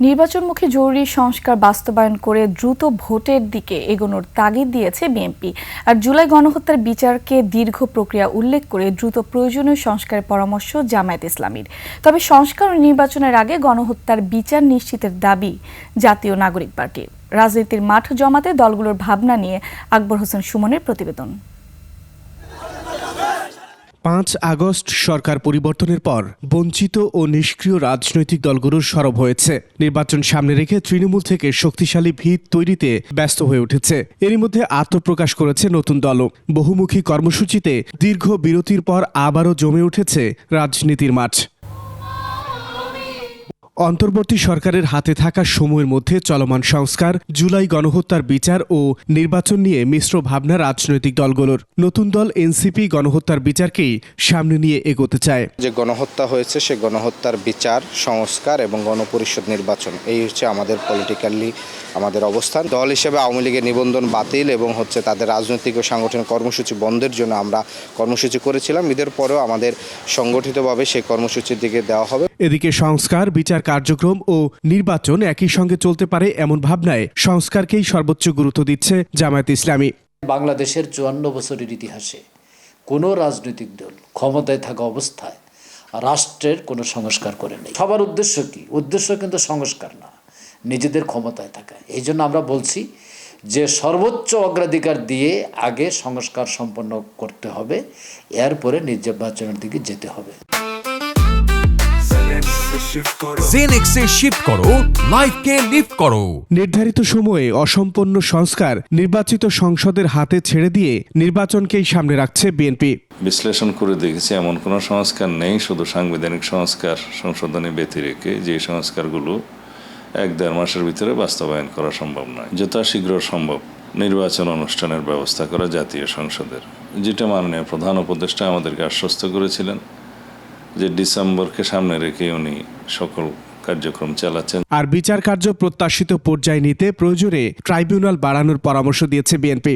নির্বাচনমুখী জরুরি সংস্কার বাস্তবায়ন করে দ্রুত ভোটের দিকে এগোনোর তাগিদ দিয়েছে বিএনপি। আর জুলাই গণহত্যার বিচারকে দীর্ঘ প্রক্রিয়া উল্লেখ করে দ্রুত প্রয়োজনীয় সংস্কারের পরামর্শ জামায়াত ইসলামীর। তবে সংস্কার ও নির্বাচনের আগে গণহত্যার বিচার নিশ্চিতের দাবি জাতীয় নাগরিক পার্টির। রাজনীতির মাঠ জমাতে দলগুলোর ভাবনা নিয়ে আকবর হোসেন সুমনের প্রতিবেদন। ৫ আগস্ট সরকার পরিবর্তনের পর বঞ্চিত ও নিষ্ক্রিয় রাজনৈতিক দলগুলোর সরব হয়েছে। নির্বাচন সামনে রেখে তৃণমূল থেকে শক্তিশালী ভিত তৈরিতে ব্যস্ত হয়ে উঠেছে। এরই মধ্যে আত্মপ্রকাশ করেছে নতুন দলও। বহুমুখী কর্মসূচিতে দীর্ঘ বিরতির পর আবারও জমে উঠেছে রাজনীতির মাঠ। অন্তর্বর্তী সরকারের হাতে থাকা সময়ের মধ্যে চলমান সংস্কার, জুলাই গণহত্যার বিচার ও নির্বাচন নিয়ে মিশ্র ভাবনা রাজনৈতিক দলগুলোর। নতুন দল এনসিপি গণহত্যার বিচারকেই সামনে নিয়ে এগোতে চায়। যে গণহত্যা হয়েছে সে গণহত্যার বিচার, সংস্কার এবং গণপরিষদ নির্বাচন, এই হচ্ছে আমাদের পলিটিক্যালি আমাদের অবস্থান। দল হিসেবে আওয়ামী লীগের নিবন্ধন বাতিল এবং তাদের রাজনৈতিক ও সাংগঠনিক কর্মসূচি বন্ধের জন্য আমরা কর্মসূচি করেছিলাম। ঈদের পরেও আমাদের সংগঠিতভাবে সেই কর্মসূচির দিকে দেওয়া হবে। এদিকে সংস্কার, বিচার কার্যক্রম ও নির্বাচন একই সঙ্গে চলতে পারে এমন ভাবনায় সংস্কারকেই সর্বোচ্চ গুরুত্ব দিচ্ছে জামায়াত ইসলামী। বাংলাদেশের ৫৪ বছরের ইতিহাসে কোনো রাজনৈতিক দল ক্ষমতায় থাকা অবস্থায় রাষ্ট্রের কোনো সংস্কার করে নেই। সবার উদ্দেশ্য কি? উদ্দেশ্য কিন্তু সংস্কার না, নিজেদের ক্ষমতায় থাকা। এই জন্য আমরা বলছি যে সর্বোচ্চ অগ্রাধিকার দিয়ে আগে সংস্কার সম্পন্ন করতে হবে, এরপরে নির্বাচনের দিকে যেতে হবে। জেনেক্সে শিফট করো, লাইফকে লিফট করো। নির্ধারিত সময়ে অসম্পন্ন সংস্কার নির্বাচিত সংসদের হাতে ছেড়ে দিয়ে নির্বাচনকেই সামনে রাখছে বিএনপি। বিশ্লেষণ করে দেখেছি এমন কোনো সংস্কার নেই, শুধু সাংবিধানিক সংস্কার সংশোধনী ব্যতি রেখে যে সংস্কারগুলো ১-১.৫ মাসের ভিতরে বাস্তবায়ন করা সম্ভব নয়। যথাশীঘ্র সম্ভব নির্বাচন অনুষ্ঠানের ব্যবস্থা করা জাতীয় সংসদের, যেটা মাননীয় প্রধান উপদেষ্টা আমাদেরকে আশ্বস্ত করেছিলেন যে ডিসেম্বরকে সামনে রেখে উনি সকল কার্যক্রম চালাচ্ছেন। আর বিচার কার্য প্রত্যাশিত পর্যায়ে নিতে প্রয়োজনে ট্রাইব্যুনাল বাড়ানোর পরামর্শ দিয়েছে বিএনপি।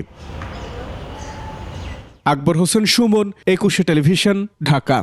আকবর হোসেন সুমন, ২১ টেলিভিশন, ঢাকা।